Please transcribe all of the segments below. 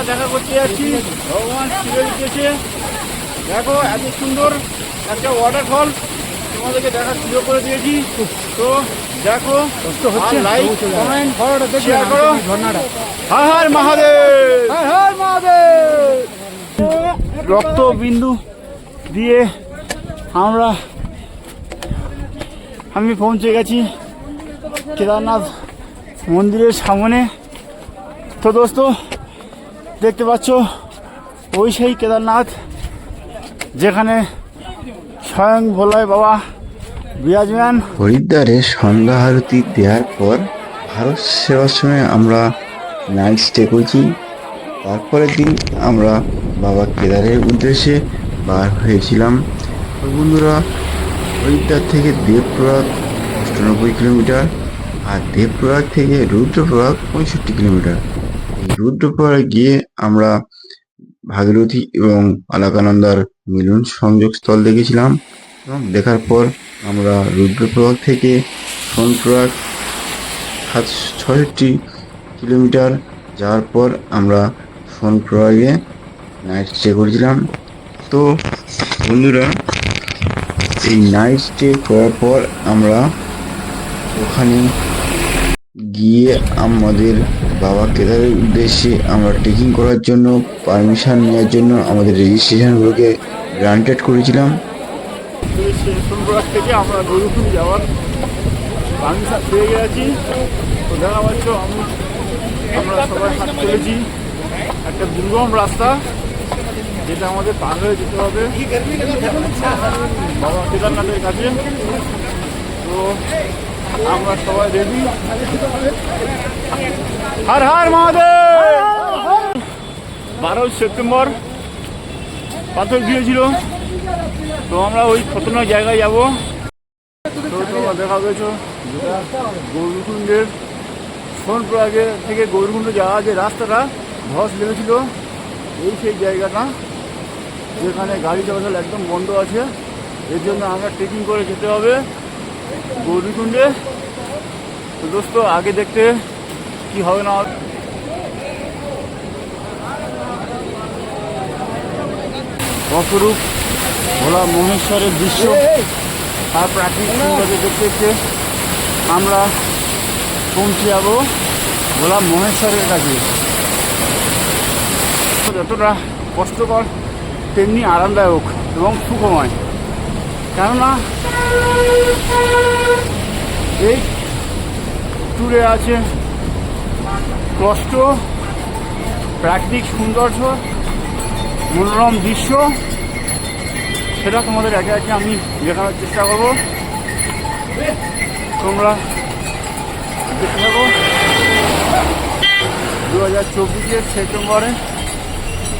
দেখা করতে যাচ্ছি ভগবান শিবের উদ্দেশ্যে। দেখো এত সুন্দর একটা ওয়াটারফল তোমাদেরকে দেখার সুযোগ করে দিয়েছি। তো দেখো, লাইক কমেন্ট শেয়ার করো। হর হর মহাদেব, হর হর মহাদেব। রক্ত বিন্দু দিয়ে আমি পৌঁছে গেছি কেদারনাথ মন্দিরের সামনে। তো দোস্ত দেখতে পাচ্ছ ওই সেই কেদারনাথ, যেখানে স্বয়ং ভোলে বাবা বিরাজমান। হরিদ্বারে সন্ধ্যা আরতি দেওয়ার পর ভারত সেবাশ্রমে আমরা নাইট স্টে করছি। তারপরের দিন আমরা বাবা কেদারের উদ্দেশ্যে বার হয়েছিলাম। তো বন্ধুরা, হরিদ্বার থেকে দেবপ্রয়াগ ৯৮ কিলোমিটার, আর দেবপ্রয়াগ থেকে রুদ্রপ্রয়াগ ৬৫ কিলোমিটার। এই রুদ্রপ্রয়াগে গিয়ে আমরা ভাগীরথী এবং আলাকানন্দার মিলন সংযোগ স্থল দেখেছিলাম, এবং দেখার পর আমরা রুদ্রপ্রয়াগ থেকে সোনপ্রয়াগ ৬৬ কিলোমিটার যাওয়ার পর আমরা সোনপ্রয়াগে নাইট স্টে করেছিলাম। তো বন্ধুরা, এই নাইট স্টে করার পর আমরা ওখানে গিয়ে আমাদের বাবা কেদারের উদ্দেশ্যে আমরা ট্রেকিং করার জন্য পারমিশন নেওয়ার জন্য আমাদের রেজিস্ট্রেশনগুলোকে গ্রান্টেড করেছিলাম। সোনপ্রয়াগ থেকে আমরা গরুকুণ্ড যাওয়ার পারমিশন পেয়ে গেছি। তো দেখা পাচ্ছ আমরা সবাই হাত চলেছি একটা দুর্গম রাস্তা, যেটা আমাদের পার হয়ে যেতে হবে বাবা কেদারনাথের কাছে। তো আমরা সবাই রেডি। হর হর মহাদেব। 12 সেপ্টেম্বর পাথর দিয়েছিল, তো আমরা ওই খতরনাক জায়গায় যাবো। তো তোমরা দেখা পেয়েছো গৌরকুণ্ডের সোনপ্রয়াগের থেকে গৌরকুণ্ড যাওয়া যে রাস্তাটা ধস লেগেছিল, এই সেই জায়গাটা যেখানে গাড়ি চলাচল একদম বন্ধ আছে। এর জন্য আমরা ট্রেকিং করে যেতে হবে গৌরকুণ্ডে। তো দোস্ত আগে দেখতে কি হবে না অপরূপ ভোলা মহেশ্বরের দৃশ্য আর প্রাকৃতিক সৌন্দর্য দেখতে দেখতে আমরা পৌঁছে যাবো ভোলা মহেশ্বরের কাছে। যতটা কষ্টকর তেমনি আরামদায়ক এবং সুখময়, কেননা এই ট্যুরে আছে কষ্ট, প্রাকৃতিক সৌন্দর্য, মনোরম দৃশ্য, সেটা তোমাদের একে একে আমি দেখানোর চেষ্টা করবো। তোমরা দেখতে থাকো 2024 সেপ্টেম্বরে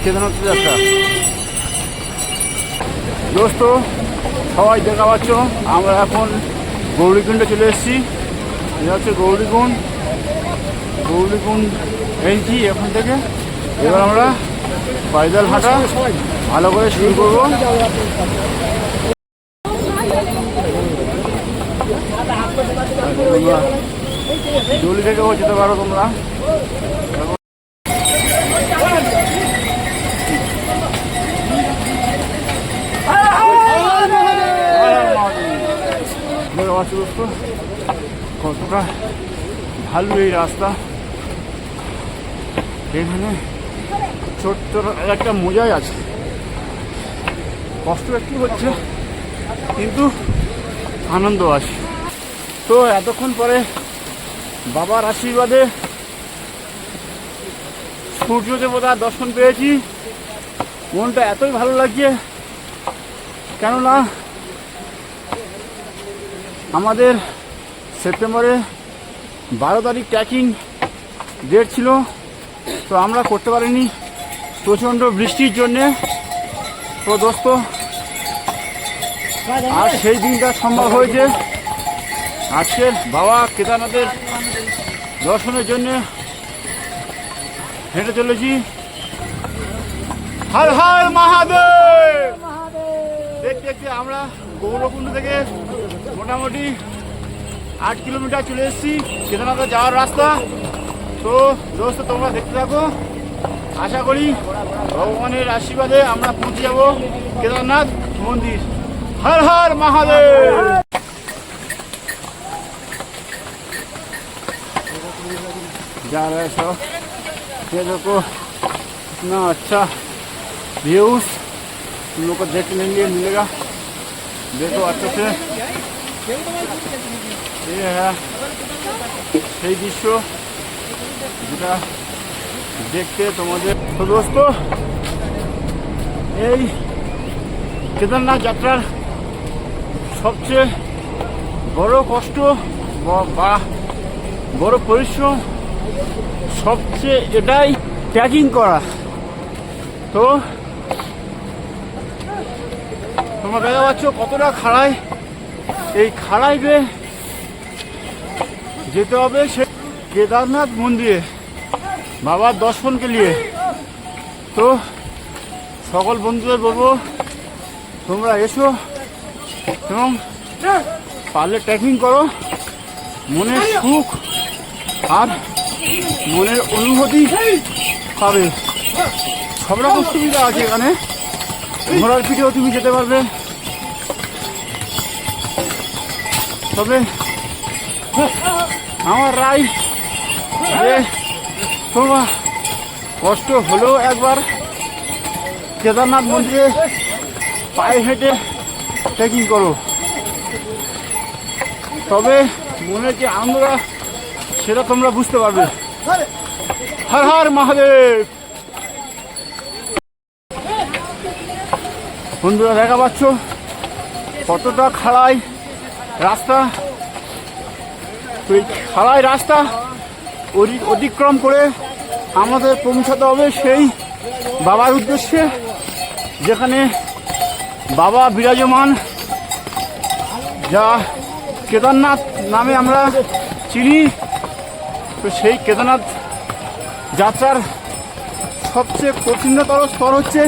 কেদারনাথ যাত্রা। দোস্ত সবাই দেখা পাচ্ছ আমরা এখন গৌরীকুণ্ডে চলে এসেছি। এটা হচ্ছে গৌরীকুণ্ড এসেছি এখান থেকে। এবার আমরা পায়দল হাঁটা ভালো করে শুরু করবো। জলদি থেকেও যেতে পারো তোমরা। কতটা ভালো এই রাস্তা, এখানে ছোট্ট একটা মজাই আছে। কষ্ট একটু হচ্ছে কিন্তু আনন্দ আছে। তো এতক্ষণ পরে বাবার আশীর্বাদে সূর্য দেবতার দর্শন পেয়েছি। মনটা এতই ভালো লাগছে, কেননা আমাদের সেপ্টেম্বরে 12 তারিখ ট্রেকিং ডেট ছিল, তো আমরা করতে পারিনি প্রচণ্ড বৃষ্টির জন্যে। তো দোস্ত আর সেই দিনটা সম্ভব হয়েছে আজকের বাবা কেদারনাথের দর্শনের জন্য হেঁটে চলেছি। হর হর মহাদেব। দেখতে দেখতে আমরা গৌরকুণ্ড থেকে মোটামুটি 8 কিলোমিটার চলে এসেছি কেদারনাথে যাওয়ার রাস্তা। তো দোস্ত তোমরা দেখতে থাকো। আশা করি ভগবানের আশীর্বাদে আমরা পৌঁছে যাব কেদারনাথ মন্দির। হর হর মহাদেব। जा रहे हैं सब, ये देखो इतना अच्छा व्यूज तुम लोग को देखने के लिए मिलेगा। देखो अच्छे से ये है সেই দৃশ্য যেটা দেখতে তোমাদের। তো দোস্ত, এই কেদারনাথ যাত্রার সবচেয়ে বড় কষ্ট বা বড় পরিশ্রম সবচেয়ে এটাই ট্রেকিং করা। তো তোমরা দেখা পাচ্ছ কতটা খাড়ায়, এই খাড়ায় বেয়ে যেতে হবে সে কেদারনাথ মন্দিরে বাবার দর্শনকে নিয়ে। তো সকল বন্ধুদের বলবো তোমরা এসো এবং পারলে ট্রেকিং করো, মনের সুখ আর মনের অনুভূতি পাবে। সব রকম সুবিধা আছে এখানে, ঘোড়ার পিঠেও তুমি যেতে পারবে। তবে আমার রায় যে তোমার কষ্ট হলেও একবার কেদারনাথ মন্দিরে পায়ে হেঁটে ট্রেকিং করো, তবে মনের যে আনন্দটা সেটা তোমরা বুঝতে পারবে। হর হর মহাদেব। বন্ধুরা দেখা পাচ্ছ কতটা খাড়াই রাস্তা। এই খাড়াই রাস্তা অতিক্রম করে আমাদের পৌঁছাতে হবে সেই বাবার উদ্দেশ্যে, যেখানে বাবা বিরাজমান, যা কেদারনাথ নামে আমরা চিনি। তো সেই কেদারনাথ যাত্রার সবচেয়ে কঠিনতর স্তর হচ্ছে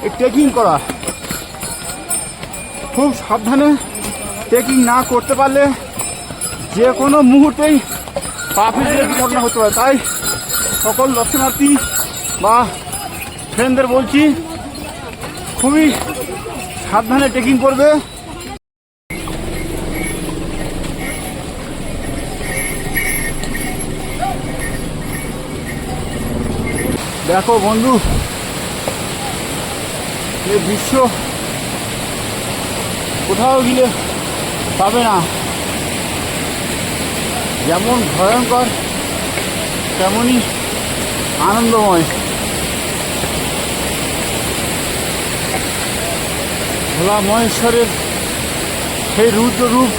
এই ট্রেকিং করা। খুব সাবধানে ট্রেকিং না করতে পারলে যে কোনো মুহূর্তেই পা পিছলে দুর্ঘটনা হতে পারে। তাই সকল দর্শনার্থী বা ফ্রেন্ডদের বলছি খুবই সাবধানে ট্রেকিং করবে। দেখো বন্ধু, এই দৃশ্য কোথাও গেলে পাবে না। যেমন ভয়ঙ্কর তেমনই আনন্দময়। ভোলা মহেশ্বরের সেই রুদ্র রূপ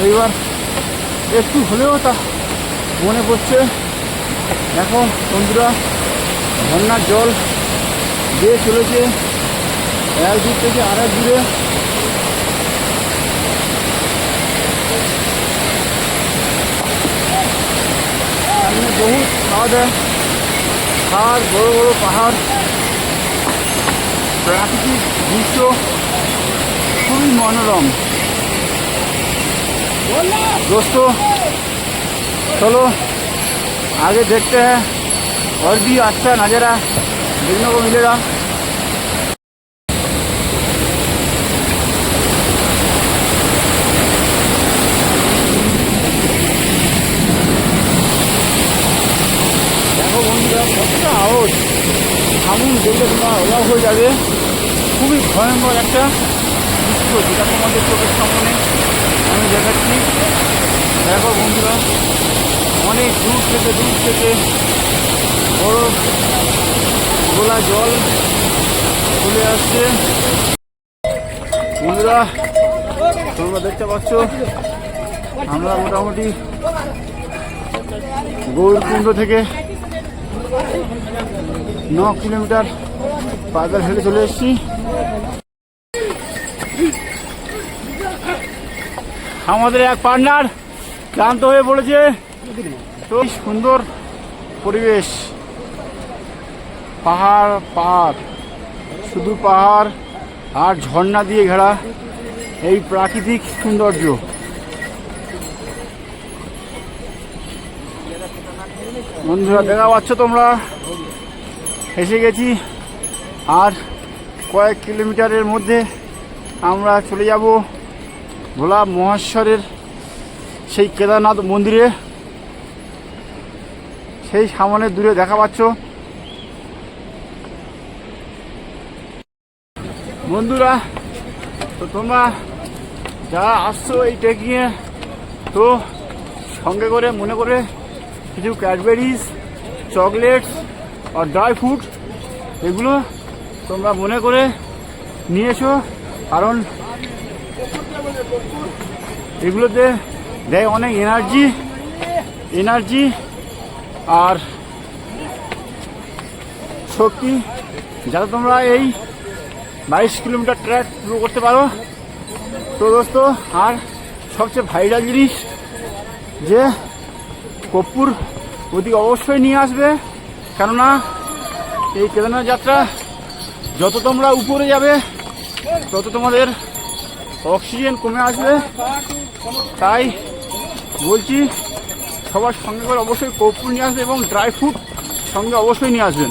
এইবার একটু হলেও তা মনে পড়ছে। দেখো বন্ধুরা, ঝর্ণার জল বেয়ে চলেছে এক দূর থেকে আরেক দূরে। সামনে বহু পাহাড়, বড় বড় পাহাড়, প্রাকৃতিক দৃশ্য খুবই মনোরম। दोस्तों चलो आगे देखते हैं, और भी अच्छा नज़ारा देखने को मिलेगा। দেখো বন্ধুরা কতটা আওয়াজ, সামনে দেখলে তোমরা অবাক হয়ে যাবে। খুবই ভয়ঙ্কর একটা দৃশ্য যেটা তোমাদের চোখের সামনে আমি দেখাচ্ছি। দেখো বন্ধুরা, অনেক দূর থেকে বড় গোলা জল চলে আসছে। বন্ধুরা তোমরা দেখতে পাচ্ছ আমরা মোটামুটি গৌরকুণ্ড থেকে 9 কিলোমিটার পায়দল হেঁটে চলে এসেছি। আমাদের এক পার্টনার ক্লান্ত হয়ে পড়েছে। তো সুন্দর পরিবেশ, পাহাড় পাহাড়, শুধু পাহাড় আর ঝর্ণা দিয়ে ঘেরা এই প্রাকৃতিক সৌন্দর্য। বন্ধুরা দেখা পাচ্ছ তোমরা, এসে গেছি। আর কয়েক কিলোমিটারের মধ্যে আমরা চলে যাব ভোলা মহেশ্বরের সেই কেদারনাথ মন্দিরে। সেই সামনে দূরে দেখা পাচ্ছ বন্ধুরা। তো তোমরা যারা আসছো এই ট্রেকিংয়ে, তো সঙ্গে করে মনে করে কিছু ক্যাডবেরিজ, চকলেটস আর ড্রাই ফ্রুট এগুলো তোমরা মনে করে নিয়ে এসো, কারণ এগুলোতে দেয় অনেক এনার্জি আর শক্তি, যাতে তোমরা এই 22 কিলোমিটার ট্র্যাক শুরু করতে পারো। তো দোস্ত, আর সবচেয়ে ভাইরাল জিনিস যে কর্পূর ওদিকে অবশ্যই নিয়ে আসবে, কেননা এই কেদারনাথ যাত্রা যত তোমরা উপরে যাবে তত তোমাদের অক্সিজেন কমে আসবে। তাই বলছি সবার সঙ্গে করে অবশ্যই কর্পূর নিয়ে আসবে এবং ড্রাই ফ্রুট সঙ্গে অবশ্যই নিয়ে আসবেন।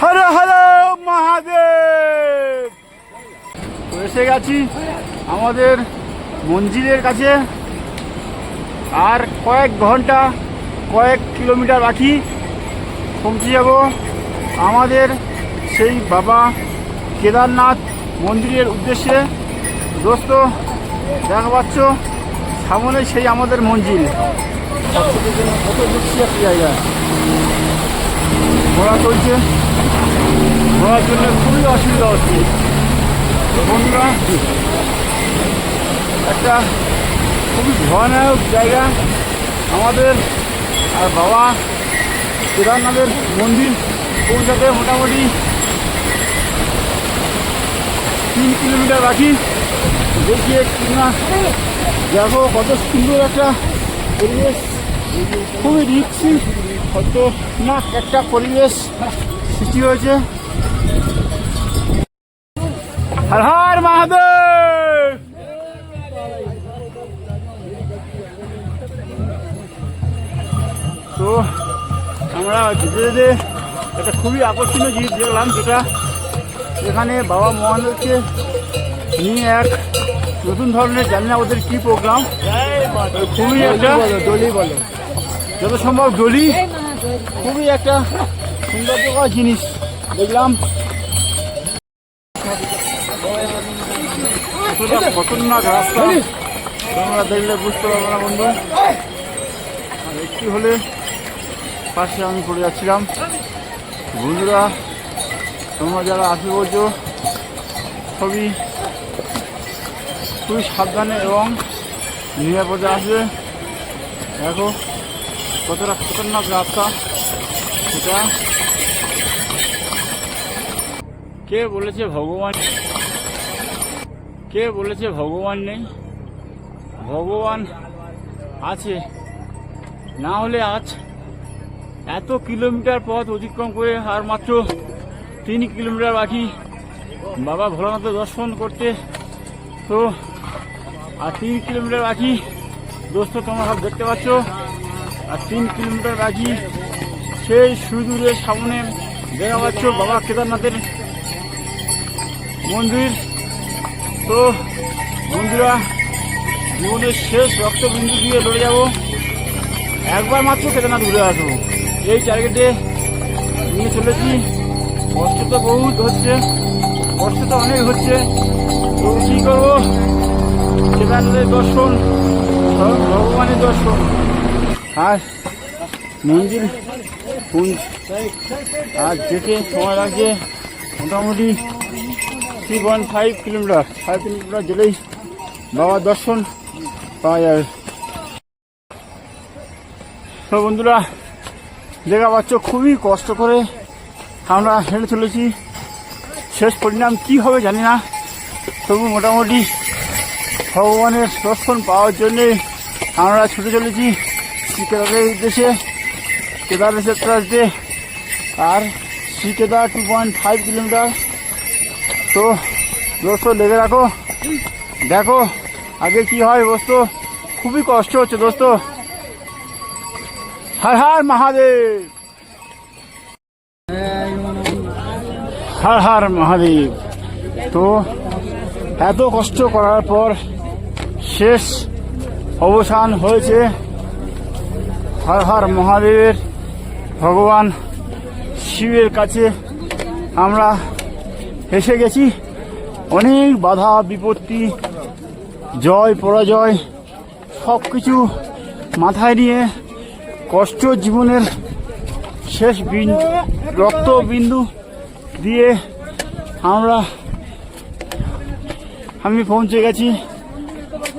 হর হর মহাদেব। তো এসে গেছি আমাদের মন্দিরের কাছে। আর কয়েক ঘন্টা, কয়েক কিলোমিটার বাকি পৌঁছে যাব আমাদের সেই বাবা কেদারনাথ মন্দিরের উদ্দেশ্যে। দোস্ত দেখা পাচ্ছ সামনে সেই আমাদের মন্দির, কত দেখছি একটা জায়গা ঘোরা চলছে, ঘোরার জন্য খুবই অসুবিধা হচ্ছে বন্ধুরা। একটা খুবই ভয়ানক জায়গা আমাদের। আর বাবা কেদারনাথের মন্দির পৌঁছাতে মোটামুটি 3 কিলোমিটার বাকি। দেখিয়ে কিনা দেখো কত সুন্দর একটা পরিবেশ, খুবই রিক্সি কত না একটা পরিবেশ সৃষ্টি হয়েছে। হর হর মহাদেব। তো আমরা যেতে যেতে একটা খুবই আকর্ষণীয় জিনিস দেখলাম, যেটা এখানে বাবা মহাদেবকে নিয়ে এক নতুন ধরনের, জানি না ওদের কী প্রোগ্রাম, খুবই একটা ডলি বলে, যত সম্ভব ডলি, খুবই একটা সুন্দর জিনিস দেখলাম। খতরনাক রাস্তা তোমরা দেখলে বুঝতে পারবো না বন্ধু। আর একটু হলে পাশে আমি পড়ে যাচ্ছিলাম। বন্ধুরা তোমরা যারা আসবে বলছো খুবই সাবধানে এবং নিরাপদে আসবে। দেখো কতটা খতরনাক রাস্তা এটা। কে বলেছে ভগবান নেই? ভগবান আছে, না হলে আজ এত কিলোমিটার পথ অতিক্রম করে আর মাত্র 3 কিলোমিটার বাকি বাবা ভোলানাথের দর্শন করতে। তো আর 3 কিলোমিটার বাকি দোস্ত, তোমরা সব দেখতে পাচ্ছ। আর 3 কিলোমিটার বাকি সেই সুদূরের সামনে দেখা পাচ্ছ বাবা কেদারনাথের মন্দির। তো বন্ধুরা জীবনের শেষ রক্তবিন্দু দিয়ে লড়ে যাব, একবার মাত্র কেদারনাথ ঘুরে আসবো, এই টার্গেটে নিয়ে চলেছি। কষ্ট তো বহুত হচ্ছে, কষ্ট তো অনেক হচ্ছে, তো কী করবো, কেদারনাথের দর্শন, ভগবানের দর্শন। আর মন্দির আর যেতে সময় লাগছে মোটামুটি 3.5 কিলোমিটার, 5 কিলোমিটার গেলেই বাবার দর্শন পাওয়া যাবে। তো বন্ধুরা দেখা পাচ্ছ খুবই কষ্ট করে আমরা হেঁটে চলেছি। শেষ পরিণাম কী হবে জানি না, তবু মোটামুটি ভগবানের দর্শন পাওয়ার জন্যে আমরা ছুটে চলেছি শ্রীকেদারের উদ্দেশ্যে, কেদারের যাত্রাতে। আর শ্রীকেদার 2.5 কিলোমিটার। তো দোস্ত লেগে রাখো, দেখো আগে কি হয়। বস্তু খুবই কষ্ট হচ্ছে দোস্ত। হর হর মহাদেব, হর হর মহাদেব। তো এত কষ্ট করার পর শেষ অবসান হয়েছে। হর হর মহাদেবের ভগবান শিবের কাছে আমরা এসে গেছি। অনেক বাধা বিপত্তি, জয় পরাজয় সব কিছু মাথায় নিয়ে কষ্ট জীবনের শেষ রক্ত বিন্দু দিয়ে আমি পৌঁছে গেছি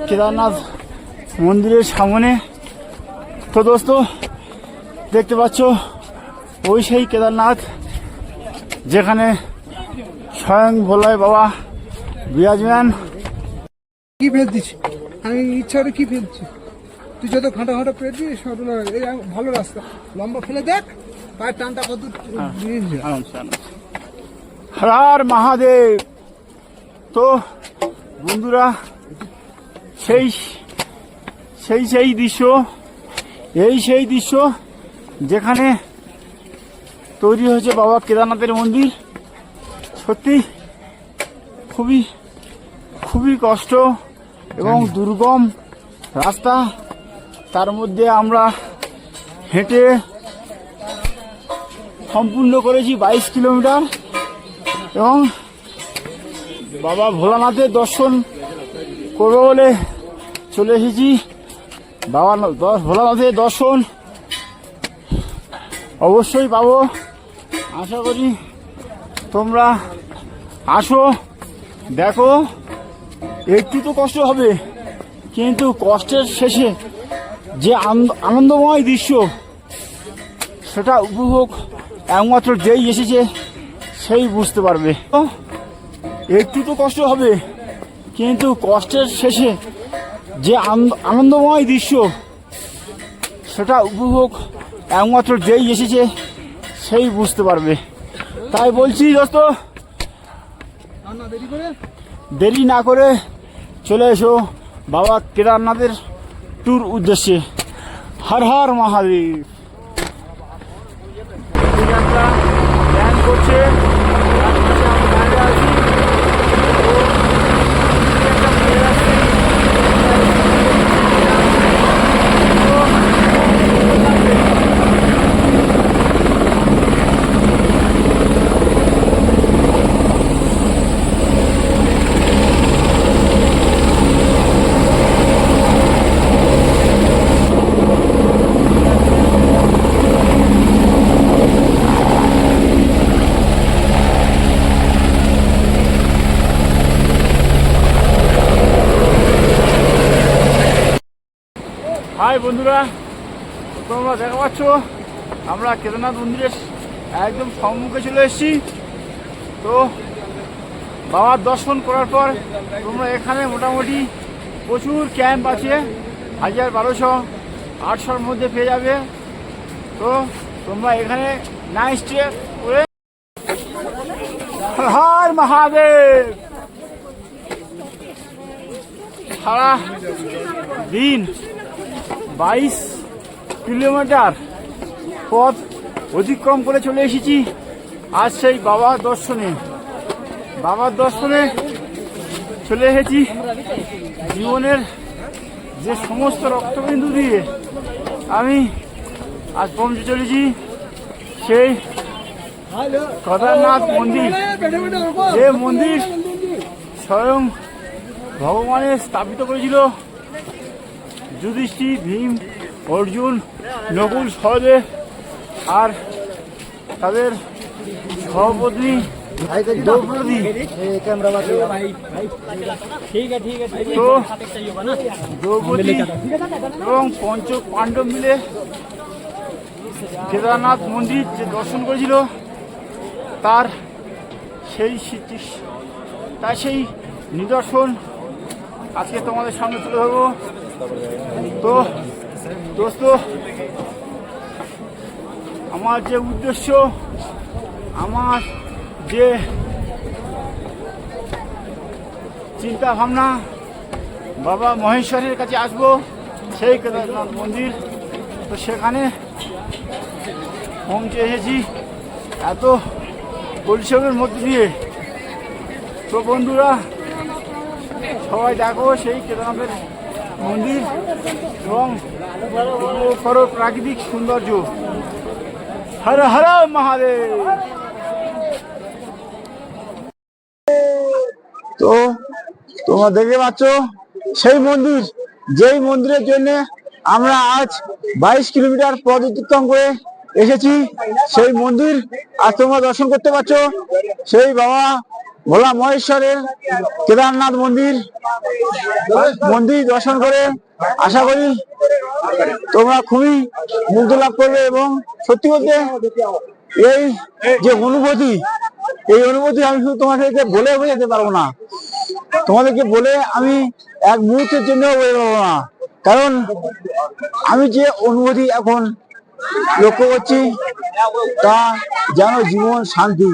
কেদারনাথ মন্দিরের সামনে। তো দোস্ত দেখতে পাচ্ছ ওই সেই কেদারনাথ যেখানে স্বয়ং ভোলায় বাবা বিরাজমান। কি ফেলছিস? আমি ইচ্ছা করে কি ফেলছি? তুই যত খাঁটা খাঁটা পেয়েছিস এই ভালো রাস্তা, লম্বা ফেলে দেখ পায়ের টানটা কত। হর হর মহাদেব। তো বন্ধুরা সেই দৃশ্য, সেই দৃশ্য যেখানে তৈরি হয়েছে বাবা কেদারনাথের মন্দির। সত্যি খুবই খুবই কষ্ট এবং দুর্গম রাস্তা, তার মধ্যে আমরা হেঁটে সম্পূর্ণ করেছি 22 কিলোমিটার এবং বাবা ভোলানাথের দর্শন করবো বলে চলে এসেছি। বাবা ভোলানাথের দর্শন অবশ্যই পাবো, আশা করি তোমরা আসো, দেখো। একটু তো কষ্ট হবে, কিন্তু কষ্টের শেষে যে আনন্দময় দৃশ্য সেটা উপভোগ একমাত্র যেই এসেছে সেই বুঝতে পারবে। একটু তো কষ্ট হবে, কিন্তু কষ্টের শেষে যে আনন্দময় দৃশ্য সেটা উপভোগ একমাত্র যেই এসেছে সেই বুঝতে পারবে। তাই বলছি দোস্ত, দেরি না করে চলে এসো বাবা কেদারনাথের ট্যুর উদ্দেশ্যে। হর হর মহাদেব। প্ল্যান করছে হাই বন্ধুরা, তোমরা দেখা পাচ্ছ আমরা কেদারনাথ মন্দিরের একদম সম্মুখে চলে এসেছি। তো বাবার দর্শন করার পর তোমরা এখানে মোটামুটি প্রচুর ক্যাম্প আছে, 1000, 1200, 800-র মধ্যে পেয়ে যাবে। তো তোমরা এখানে নাইট স্টে করে হর হর মহাদেব সারা দিন 22 কিলোমিটার পথ অতিক্রম করে চলে এসেছি আজ সেই বাবার দর্শনে চলে এসেছি। জীবনের যে সমস্ত রক্তবিন্দু দিয়ে আমি আজ পৌঁছে চলেছি সেই কেদারনাথ মন্দির, যে মন্দির স্বয়ং ভগবানের স্থাপিত করেছিল যুধিষ্ঠির, ভীম, অর্জুন, নকুল, সহদেব আর তাদের সহপত্নী দ্রৌপদী। তো দ্রৌপদী এবং পঞ্চ পাণ্ডব মিলে কেদারনাথ মন্দির যে দর্শন করেছিল তার সেই নিদর্শন আজকে তোমাদের সামনে তুলে ধরবো। তো দোস্ত, আমার যে উদ্দেশ্য, আমার যে চিন্তা ভাবনা, বাবা মহেশ্বরের কাছে আসবো, সেই কেদারনাথ মন্দির। তো সেখানে পৌঁছে এসেছি এত পরিশ্রমের মধ্যে দিয়ে। তো বন্ধুরা সবাই দেখো সেই কেদারনাথের মন্দির এবং করো প্রাকৃতিক সৌন্দর্য। হর হর মহাদেব। তো তোমরা দেখতে পাচ্ছ সেই মন্দির, যেই মন্দিরের জন্য আমরা আজ 22 কিলোমিটার পথ অতিক্রম করে এসেছি। সেই মন্দির আজ তোমরা দর্শন করতে পারছো, সেই বাবা ভোলা মহেশ্বরের কেদারনাথ মন্দির। মন্দির দর্শন করে আশা করি তোমরা খুবই মুগ্ধ লাভ করবে। এবং সত্যি বলতে এই যে অনুভূতি, এই অনুভূতি আমি শুধু তোমাদেরকে বলে বোঝাতে পারবো না, তোমাদেরকে বলে আমি এক মুহূর্তের জন্য বোঝাতে পারবো না। কারণ আমি যে অনুভূতি এখন লক্ষ্য করছি তা যেন জীবন শান্তি।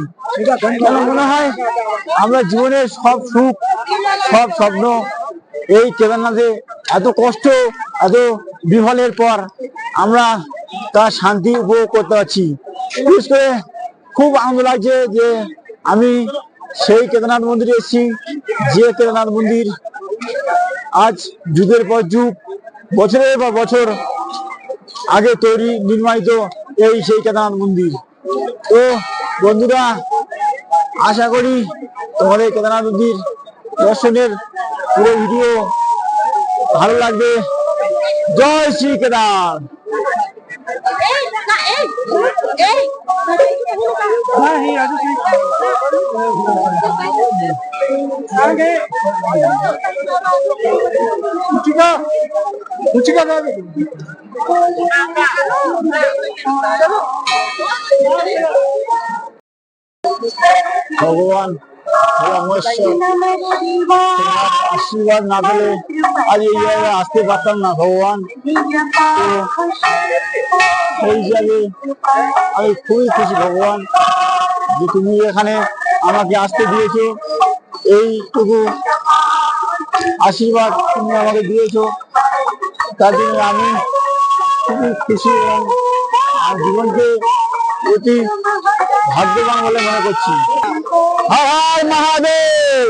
কেন মনে হয় আমরা জীবনের সব সুখ, সব স্বপ্ন এই কেদারনাথে এত কষ্ট, এত বিফলের পর আমরা তার শান্তি উপভোগ করতে পারছি। বিশেষ করে খুব আনন্দ লাগছে যে আমি সেই কেদারনাথ মন্দিরে এসেছি, যে কেদারনাথ মন্দির আজ যুগের পর যুগ, বছরের পর বছর আগে তৈরি নির্মাণিত এই সেই কেদারনাথ মন্দির। তো বন্ধুরা আশা করি তোমাদের কেদারনাথ মন্দির দর্শনের পুরো ভিডিও ভালো লাগবে। জয় শ্রী কেদার। ভগবান আশীর্বাদ না পেলে আজ এই জায়গায় আসতে পারতাম না ভগবান। সেই হিসাবে আমি খুবই খুশি ভগবান যে তুমি এখানে আমাকে আসতে দিয়েছো, এইটুকু আশীর্বাদ তুমি আমাকে দিয়েছো, তার জন্য আমি খুবই খুশি এবং আমার জীবনকে অতি ভাগ্যবান বলে মনে করছি। হর হর মহাদেব।